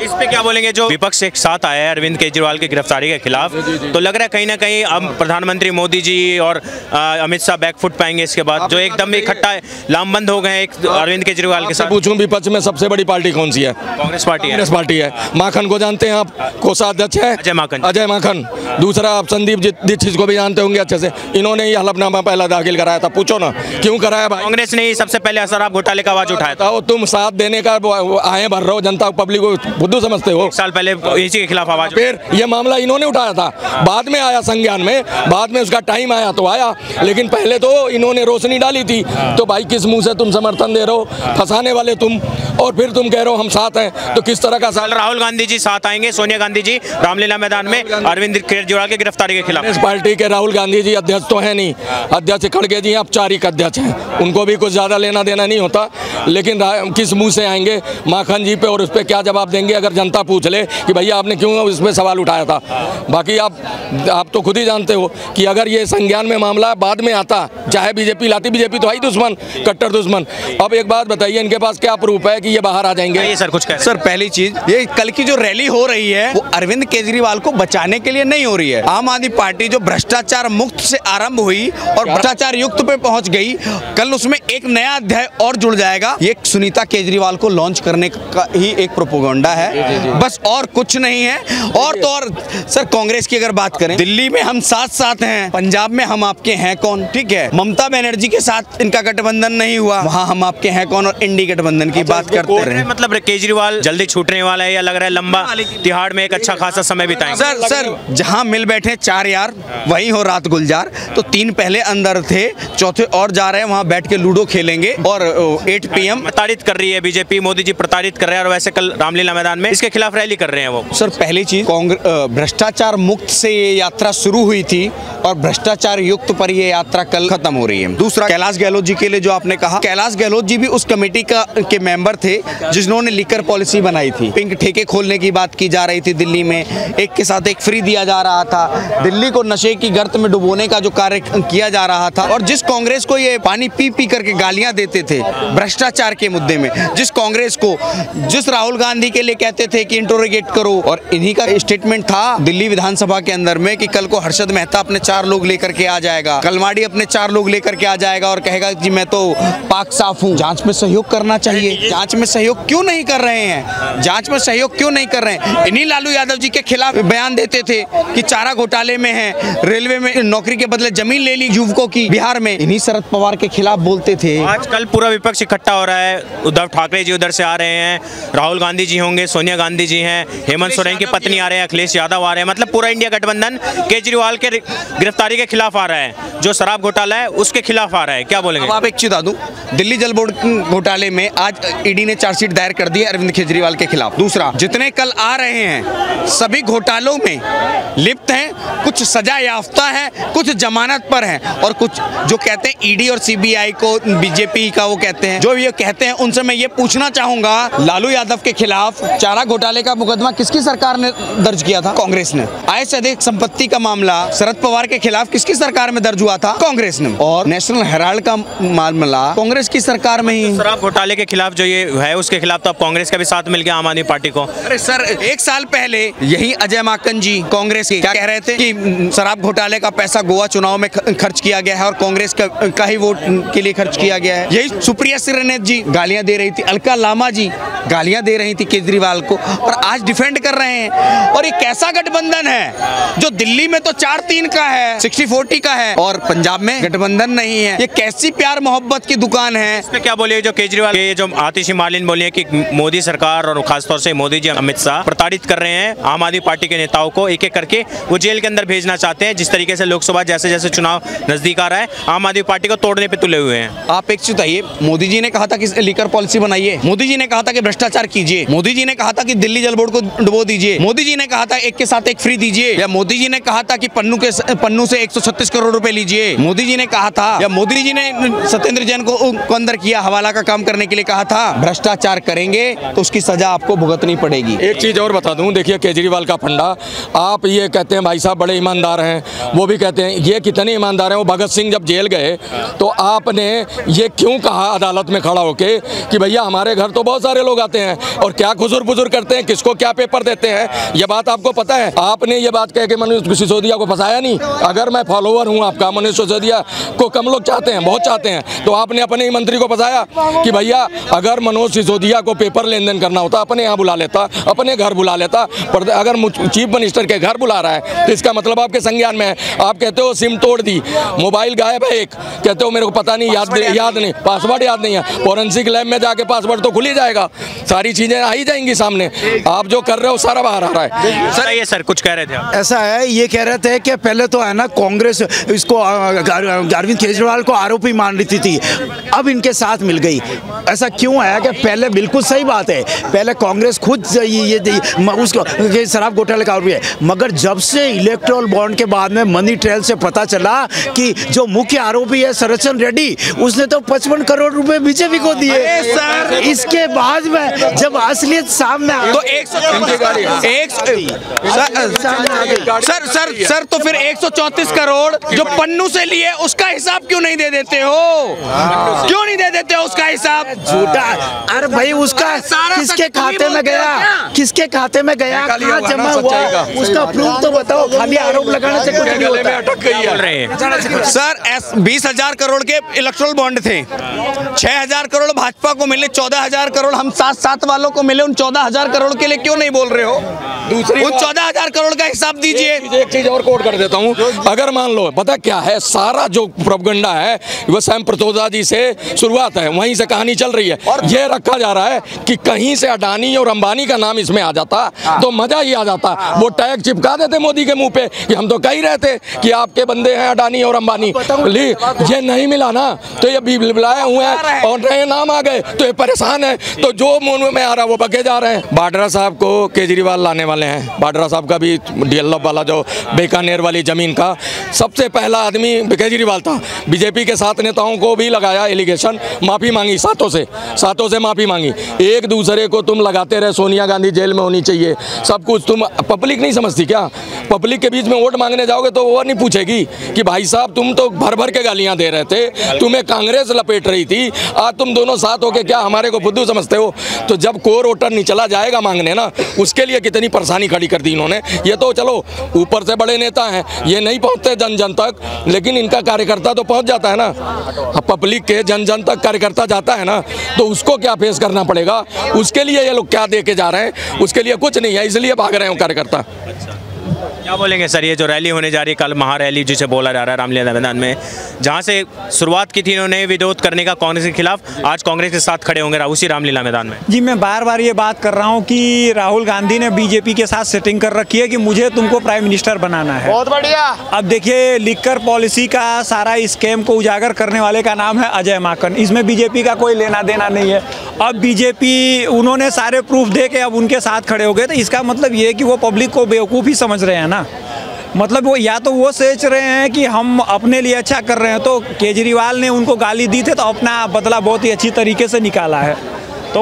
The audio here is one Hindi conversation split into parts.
इस पे क्या बोलेंगे, जो विपक्ष एक साथ आया है अरविंद केजरीवाल की गिरफ्तारी के खिलाफ, तो लग रहा है कहीं ना कहीं अब प्रधानमंत्री मोदी जी और अमित शाह बैकफुट पाएंगे इसके बाद, जो एकदम इकट्ठा लामबंद हो गए एक अरविंद केजरीवाल के साथ। पूछूं विपक्ष में सबसे बड़ी पार्टी कौन सी है? कांग्रेस पार्टी है। कांग्रेस पार्टी है। माखन को जानते हैं आप, कोषाध्यक्ष है अजय माखन। दूसरा आप संदीप दीक्षित को भी जानते होंगे अच्छे से, इन्होंने ही हलफनामा पहला दाखिल कराया था। पूछो ना क्यों कराया भाई? कांग्रेस ने ही सबसे पहले शराब घोटाले का आवाज उठाया था। तुम साथ देने का आए भर रहे हो, जनता पब्लिक को बुद्धू समझते हो। 1 साल पहले इसी के खिलाफ आवाज, फिर ये मामला इन्होंने उठाया था, बाद में आया संज्ञान में, बाद में उसका टाइम आया तो आया, लेकिन पहले तो इन्होंने रोशनी डाली थी। तो भाई किस मुंह से तुम समर्थन दे रहे हो? फंसाने वाले तुम, और फिर तुम कह रहे हो हम साथ हैं, तो किस तरह का साथ? राहुल गांधी जी साथ आएंगे, सोनिया गांधी जी रामलीला मैदान में अरविंद केजरीवाल की गिरफ्तारी के खिलाफ। इस पार्टी के राहुल गांधी जी अध्यक्ष तो है नहीं, अध्यक्ष खड़गे जी औपचारिक अध्यक्ष हैं, उनको भी कुछ ज्यादा लेना देना नहीं होता, लेकिन किस मुंह से आएंगे माखन जी पे और उस पर क्या जवाब देंगे अगर जनता पूछ ले कि भैया आपने क्यों उस पर सवाल उठाया था? बाकी आप तो खुद ही जानते हो कि अगर ये संज्ञान में मामला बाद में आता, चाहे बीजेपी लाती, बीजेपी तो है दुश्मन, कट्टर दुश्मन। अब एक बात बताइए, इनके पास क्या प्रूफ है कि ये बाहर आ जाएंगे? सर कुछ कह सर, पहली चीज, ये कल की जो रैली हो रही है वो अरविंद केजरीवाल को बचाने के लिए नहीं हो रही है। आम आदमी पार्टी जो भ्रष्टाचार मुक्त से आरंभ हुई और भ्रष्टाचार युक्त पे पहुंच गई, कल उसमें एक नया अध्याय और जुड़ जाएगा। ये सुनीता केजरीवाल को लॉन्च करने का ही एक प्रोपेगेंडा है, बस और कुछ नहीं है। और तो और सर, कांग्रेस की अगर बात करें, दिल्ली में हम साथ साथ हैं, पंजाब में हम आपके हैं कौन, ठीक है। ममता बनर्जी के साथ इनका गठबंधन नहीं हुआ, वहाँ हम आपके हैं कौन, और इंडी गठबंधन की बात करते रहे। मतलब केजरीवाल जल्दी छूटने वाला है या लग रहा है लंबा तिहाड़ में एक अच्छा खासा समय बिताएंगे? सर जहां मिल बैठे 4 यार, वहीं हो रात गुलजार। तो 3 पहले अंदर थे, चौथे और जा रहे हैं, वहां बैठ के लूडो खेलेंगे। और 8 PM प्रताड़ित कर रही है बीजेपी, मोदी जी प्रताड़ित कर रहे हैं, और वैसे कल रामलीला मैदान में इसके खिलाफ रैली कर रहे हैं वो। सर पहली चीज, भ्रष्टाचार मुक्त से ये यात्रा शुरू हुई थी और भ्रष्टाचार युक्त पर ये यात्रा कल खत्म हो रही है। दूसरा, कैलाश गहलोत जी के लिए जो आपने कहा, कैलाश गहलोत जी भी उस कमेटी के मेंबर थे जिन्होंने लिकर पॉलिसी बनाई थी। पिंक ठेके खोलने की बात की जा रही थी दिल्ली में, एक के साथ एक फ्री दिया जा रहा था, दिल्ली को नशे की गर्त में डुबोने का जो कार्य किया जा रहा था। और जिस कांग्रेस को ये पानी पी पी करके गालियां देते थे भ्रष्टाचार के मुद्दे में, जिस कांग्रेस को, जिस राहुल गांधी के लिए कहते थे कि इंटरोगेट करो, और इन्हीं का स्टेटमेंट था दिल्ली विधानसभा के अंदर में कि कल को हर्षद मेहता अपने 4 लोग लेकर के आ जाएगा, कलमाड़ी अपने 4 लोग लेकर के आ जाएगा और कहेगा जी मैं तो पाक साफ हूँ। जांच में सहयोग करना चाहिए, जांच में सहयोग क्यों नहीं कर रहे हैं? जांच में सहयोग क्यों नहीं कर रहे हैं? इन्हीं लालू यादव जी के खिलाफ बयान देते थे कि चारा घोटाले में है, रेलवे में नौकरी के बदले जमीन ले ली युवकों की बिहार में, इन्हीं शरद पवार के खिलाफ बोलते थे। आजकल पूरा विपक्ष इकट्ठा हो रहा है, उद्धव ठाकरे जी उधर से आ रहे हैं, राहुल गांधी जी होंगे, सोनिया गांधी जी हैं, हेमंत सोरेन की पत्नी आ रहे हैं, अखिलेश यादव आ रहे हैं, मतलब पूरा इंडिया गठबंधन केजरीवाल के गिरफ्तारी के खिलाफ आ रहा है, जो शराब घोटाला है उसके खिलाफ आ रहा है। क्या बोलेंगे? अब आप एक चीज बता दूं, दिल्ली जल बोर्ड घोटाले में आज ईडी ने चार्जशीट दायर कर दी है अरविंद केजरीवाल के खिलाफ। दूसरा, जितने कल आ रहे हैं सभी घोटालों में लिप्त हैं, कुछ सजा याफ्ता है, कुछ जमानत पर हैं, और कुछ जो कहते हैं ईडी और सीबीआई को बीजेपी का वो कहते हैं, जो ये कहते हैं, उनसे मैं ये पूछना चाहूंगा, लालू यादव के खिलाफ चारा घोटाले का मुकदमा किसकी सरकार ने दर्ज किया था? कांग्रेस ने। आय से अधिक संपत्ति का मामला शरद पवार के खिलाफ किसकी सरकार में दर्ज हुआ था? कांग्रेस ने। और नेशनल हेराल्ड का मामला कांग्रेस की सरकार में ही। शराब घोटाले के खिलाफ जो ये है उसके खिलाफ तो अब कांग्रेस का भी साथ मिल गया आम आदमी पार्टी को। अरे सर, 1 साल पहले यही अजय माकन जी कांग्रेस के क्या कह रहे थे कि शराब घोटाले का पैसा गोवा चुनाव में खर्च किया गया है और कांग्रेस का ही वोट के लिए खर्च किया गया है। यही सुप्रिया श्रीनेत जी गालियां दे रही थी, अलका लामा जी गालियां दे रही थी केजरीवाल को, और आज डिफेंड कर रहे हैं। और ये कैसा गठबंधन है जो दिल्ली में तो 4-3 का है, 60-40 का है, और पंजाब में गठबंधन नहीं है? ये कैसी प्यार मोहब्बत की दुकान है? इसमें क्या बोलिए जो केजरीवाल के जो आतिशी मार्लिन बोली है कि मोदी सरकार और खासतौर से मोदी जी अमित शाह प्रताड़ित कर रहे हैं आम आदमी पार्टी के नेताओं को, एक एक करके वो जेल के अंदर भेजना चाहते हैं। जिस तरीके से लोकसभा जैसे जैसे चुनाव नजदीक आ रहा है, आम आदमी पार्टी को तोड़ने पे तुले हुए हैं। आप एक चीज बताइए, मोदी जी ने कहा था कि लिकर पॉलिसी बनाइए, मोदी जी ने कहा था कि भ्रष्टाचार कीजिए, मोदी जी ने कहा था कि दिल्ली जल बोर्ड को डुबो दीजिए, मोदी जी ने कहा था एक के साथ एक फ्री दीजिए, या मोदी जी ने कहा था कि पन्नू से 136 करोड़ रुपए लीजिए, मोदी जी ने कहा था, या मोदी जी ने सत्येंद्र जैन को अंदर किया, हवाला का काम करने के लिए कहा था। भ्रष्टाचार करेंगे तो उसकी सजा आपको भुगतनी पड़ेगी। एक चीज और बता दूं, देखिए केजरीवाल का फंडा, आप ये कहते हैं भाई साहब बड़े ईमानदार हैं, वो भी कहते हैं ये कितने ईमानदार हैं। वो भगत सिंह जब जेल गए तो आपने ये क्यों कहा अदालत में खड़ा होके कि भैया हमारे घर तो बहुत सारे लोग आते हैं और क्या खुजुर बुजुर करते हैं, किसको क्या पेपर देते हैं, ये बात आपको पता है। आपने ये बात कह के मनोज सिसोदिया को फंसाया नहीं। अगर मैं फॉलोवर हूँ आपका, मनोज सिसोदिया को कम लोग चाहते हैं, बहुत चाहते हैं, तो आपने अपने ही मंत्री को फंसाया कि भैया अगर मनोज सिसोदिया को पेपर लेन देन करना होता अपने यहाँ बुला लेता, अपने घर बुला लेता। पर अगर चीफ मिनिस्टर के घर बुला रहा है तो इसका मतलब आपके संज्ञान में है। आप कहते हो सिम तोड़ दी, मोबाइल गायब है एक, कहते हो मेरे को पता नहीं, याद नहीं, पासवर्ड याद नहीं है। फोरेंसिक लैब में जाके पासवर्ड तो खुल ही जाएगा, सारी चीजें आ ही जाएंगी सामने। आप जो कर रहे हो सारा बाहर आ रहा है। सर ये सर कुछ कह रहे थे आप? ऐसा है, ये कह रहे थे कि पहले तो है ना कांग्रेस इसको अरविंद केजरीवाल को आरोपी मान रही थी, अब इनके साथ मिल गई। ऐसा क्यों है कि पहले बिल्कुल सही बात है, पहले कांग्रेस खुद ये उसको शराब घोटाले का आरोपी है, मगर जब से इलेक्टोरल बॉन्ड के बाद में मनी ट्रेल से पता चला कि जो मुख्य आरोपी है सरचन रेड्डी, उसने तो 55 करोड़ रुपए बीजेपी को दिए। इसके बाद में जब असलियत सामने तो सर तो फिर 134 करोड़ जो पन्नू से लिए उसका हिसाब क्यों नहीं दे देते हो? क्यों नहीं दे देते हो उसका हिसाब? झूठा। अरे भाई उसका किसके खाते में गया, किसके खाते में गया, कहाँ जमा हुआ, उसका प्रूफ तो बताओ। खाली आरोप लगाने से कुछ नहीं होता। सर 20,000 करोड़ के इलेक्टोरल बॉन्ड थे, 6,000 करोड़ भाजपा को मिले, 14,000 करोड़ हम साथ वालों को मिले। उन 14,000 करोड़ के लिए क्यों नहीं बोल रहे हो? दूसरी उन 14,000 करोड़ का हिसाब दीजिए। एक चीज और कोट कर देता हूँ, अगर मान लो पता क्या है, सारा जो प्रोपगंडा है वो सैम प्रतोदा जी से शुरुआत है, वहीं से कहानी चल रही है। और ये रखा जा रहा है कि कहीं से अडानी और अंबानी का नाम इसमें आ जाता तो मजा ही आ जाता। वो टैग चिपका देते मोदी के मुंह पे कि हम तो कह ही रहे थे कि आपके बंदे हैं अडानी और अंबानी। ये नहीं मिला ना तो ये बुलाए हुए हैं और नए नाम आ गए तो ये परेशान है, तो जो मुंह में आ रहा है वो बके जा रहे हैं। बाड्रा साहब को केजरीवाल लाने वाले हैं। बाड्रा साहब का भी डीएलएफ वाला जो बीकानेर वाली जमीन का सबसे पहला आदमी केजरीवाल था। बीजेपी के 7 नेताओं को भी लगाया एलिगेशन, माफी मांगी सातों से माफी मांगी। एक दूसरे को तुम लगाते रहे, सोनिया गांधी जेल में होनी चाहिए, सब कुछ। तुम पब्लिक नहीं समझती क्या? पब्लिक के बीच में वोट मांगने जाओगे तो वो नहीं पूछेगी कि भाई साहब तुम तो भर भर के गालियां दे रहे थे, तुम्हें कांग्रेस लपेट रही थी, आज तुम दोनों साथ होके क्या हमारे को बुद्धू समझते हो? तो जब कोर वोटर नहीं चला जाएगा मांगने ना, उसके लिए कितनी परेशानी खड़ी कर दी इन्होंने। ये तो चलो ऊपर से बड़े नेता हैं, ये नहीं पहुंचते जन जन तक, लेकिन इनका कार्यकर्ता तो पहुंच जाता है ना। पब्लिक के जन जन तक कार्यकर्ता जाता है ना, तो उसको क्या फेस करना पड़ेगा? उसके लिए ये लोग क्या दे के जा रहे हैं? उसके लिए कुछ नहीं है, इसलिए भाग रहे हैं कार्यकर्ता। क्या बोलेंगे सर, ये जो रैली होने जा रही है कल, महारैली जिसे बोला जा रहा है रामलीला मैदान में, जहां से शुरुआत की थी इन्होंने विरोध करने का कांग्रेस के खिलाफ, आज कांग्रेस के साथ खड़े होंगे उसी रामलीला मैदान में? जी, मैं बार बार ये बात कर रहा हूँ कि राहुल गांधी ने बीजेपी के साथ सेटिंग कर रखी है कि मुझे तुमको प्राइम मिनिस्टर बनाना है। बहुत बढ़िया। अब देखिए, लिकर पॉलिसी का सारा स्कैम को उजागर करने वाले का नाम है अजय माकन, इसमें बीजेपी का कोई लेना देना नहीं है। अब बीजेपी उन्होंने सारे प्रूफ दे के अब उनके साथ खड़े हो गए, तो इसका मतलब ये है कि वो पब्लिक को बेवकूफ़ ही समझ रहे हैं ना। मतलब वो या तो वो सोच रहे हैं कि हम अपने लिए अच्छा कर रहे हैं, तो केजरीवाल ने उनको गाली दी थे तो अपना बदला बहुत ही अच्छी तरीके से निकाला है। तो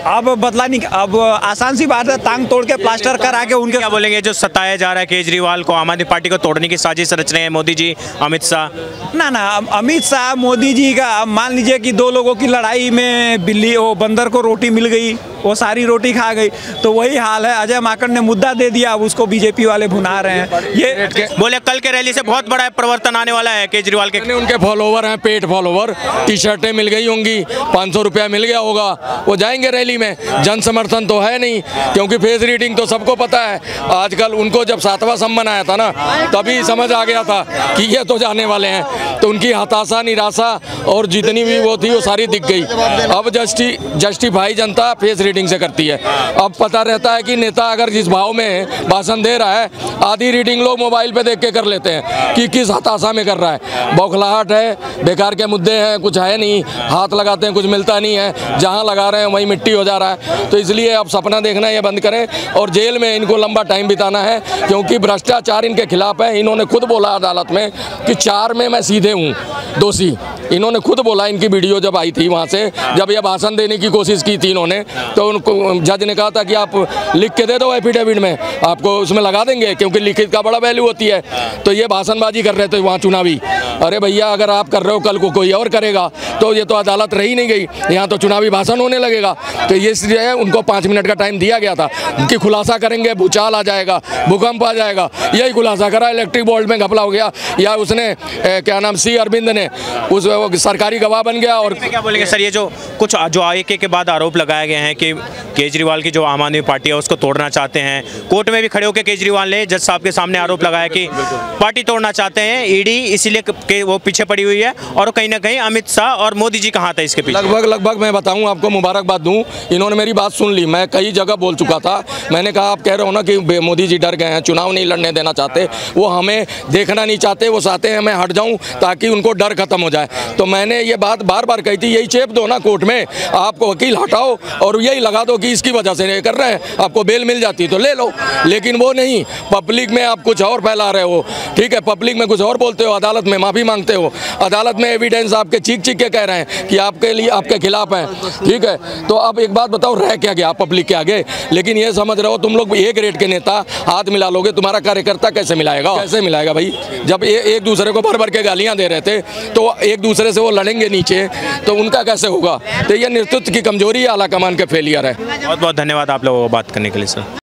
अब बदला नहीं, अब आसान सी बात है, टांग तोड़ के प्लास्टर करा के उनके। क्या बोलेंगे जो सताया जा रहा है केजरीवाल को, आम आदमी पार्टी को तोड़ने की साजिश रच रहे हैं मोदी जी, अमित शाह? ना अमित शाह मोदी जी का, अब मान लीजिए कि 2 लोगों की लड़ाई में बिल्ली वो बंदर को रोटी मिल गई, वो सारी रोटी खा गई, तो वही हाल है। अजय माकन ने मुद्दा दे दिया, अब उसको बीजेपी वाले भुना रहे हैं। ये बोले कल के रैली से बहुत बड़ा परिवर्तन आने वाला है केजरीवाल के। उनके फॉलोवर हैं, पेड फॉलोवर, टी शर्टें मिल गई होंगी, 500 रुपया मिल गया होगा, वो जाएंगे रैली में। जन समर्थन तो है नहीं, क्योंकि फेस रीडिंग तो सबको पता है। आजकल उनको जब 7वां सम्मन आया था ना, तभी समझ आ गया था कि ये तो जाने वाले हैं, तो उनकी हताशा, निराशा और जितनी भी वो थी वो सारी दिख गई। अब जस्टिफाई जनता फेस रीडिंग से करती है। अब पता रहता है कि नेता अगर जिस भाव में भाषण दे रहा है, आधी रीडिंग लोग मोबाइल पे देख के कर लेते हैं कि किस हताशा में कर रहा है। बौखलाहट है, बेकार के मुद्दे हैं, कुछ है नहीं, हाथ लगाते हैं कुछ मिलता नहीं है, जहाँ लगा रहे हैं वहीं मिट्टी हो जा रहा है। तो इसलिए अब सपना देखना ये बंद करें और जेल में इनको लंबा टाइम बिताना है, क्योंकि भ्रष्टाचार इनके खिलाफ है। इन्होंने खुद बोला अदालत में कि 4 में मैं सीधे हूँ दोषी, इन्होंने खुद बोला। इनकी वीडियो जब आई थी वहाँ से, जब ये भाषण देने की कोशिश की थी इन्होंने, तो उनको जज ने कहा था कि आप लिख के दे दो एफिडेविट में, आपको उसमें लगा देंगे, क्योंकि लिखित का बड़ा वैल्यू होती है। तो ये भाषणबाजी कर रहे थे वहाँ चुनावी। अरे भैया, अगर आप कर रहे हो, कल को कोई और करेगा तो ये तो अदालत रही नहीं गई, यहाँ तो चुनावी भाषण होने लगेगा। तो ये इसलिए उनको 5 मिनट का टाइम दिया गया था कि खुलासा करेंगे, भूचाल आ जाएगा, भूकंप आ जाएगा। यही खुलासा करा, इलेक्ट्रिक बोर्ड में घपला हो गया, या उसने क्या नाम सी अरविंद ने उस सरकारी गवाह बन गया। और क्या बोलेंगे सर, ये जो कुछ जो एक के बाद आरोप लगाए गए हैं कि केजरीवाल की जो आम आदमी पार्टी है उसको तोड़ना चाहते हैं, कोर्ट में भी खड़े होकर केजरीवाल ने जज साहब के सामने आरोप लगाया कि पार्टी तोड़ना चाहते हैं, ईडी इसीलिए कि वो पीछे पड़ी हुई है, और कहीं ना कहीं अमित शाह और मोदी जी कहाँ था इसके पीछे? लगभग मैं बताऊं आपको, मुबारकबाद दूं, इन्होंने मेरी बात सुन ली। मैं कई जगह बोल चुका था, मैंने कहा आप कह रहे हो ना कि मोदी जी डर गए हैं, चुनाव नहीं लड़ने देना चाहते, वो हमें देखना नहीं चाहते, वो चाहते हैं मैं हट जाऊं ताकि उनको डर खत्म हो जाए। तो मैंने ये बात बार बार कही थी, यही चेप दो ना कोर्ट में, आपको वकील हटाओ और यही लगा दो कि इसकी वजह से नहीं कर रहे हैं, आपको बेल मिल जाती तो ले लो। लेकिन वो नहीं, पब्लिक में आप कुछ और फैला रहे हो, ठीक है, पब्लिक में कुछ और बोलते हो, अदालत में माफ़ी मांगते हो, अदालत में एविडेंस आपके चीख के कह रहे हैं कि आपके लिए आपके खिलाफ हैं, ठीक है। तो अब एक बात बताओ, रह क्या गया पब्लिक के आगे? लेकिन ये समझ रहे हो तुम लोग, एक रेट के नेता हाथ मिला लोगे, तुम्हारा कार्यकर्ता कैसे मिलाएगा? कैसे मिलाएगा भाई? जब एक दूसरे को भर भर के गालियां दे रहे थे तो एक दूसरे से वो लड़ेंगे नीचे, तो उनका कैसे होगा? तो ये नेतृत्व की कमजोरी है, आला कमान के फेलियर है। बहुत बहुत धन्यवाद आप लोगों को बात करने के लिए सर।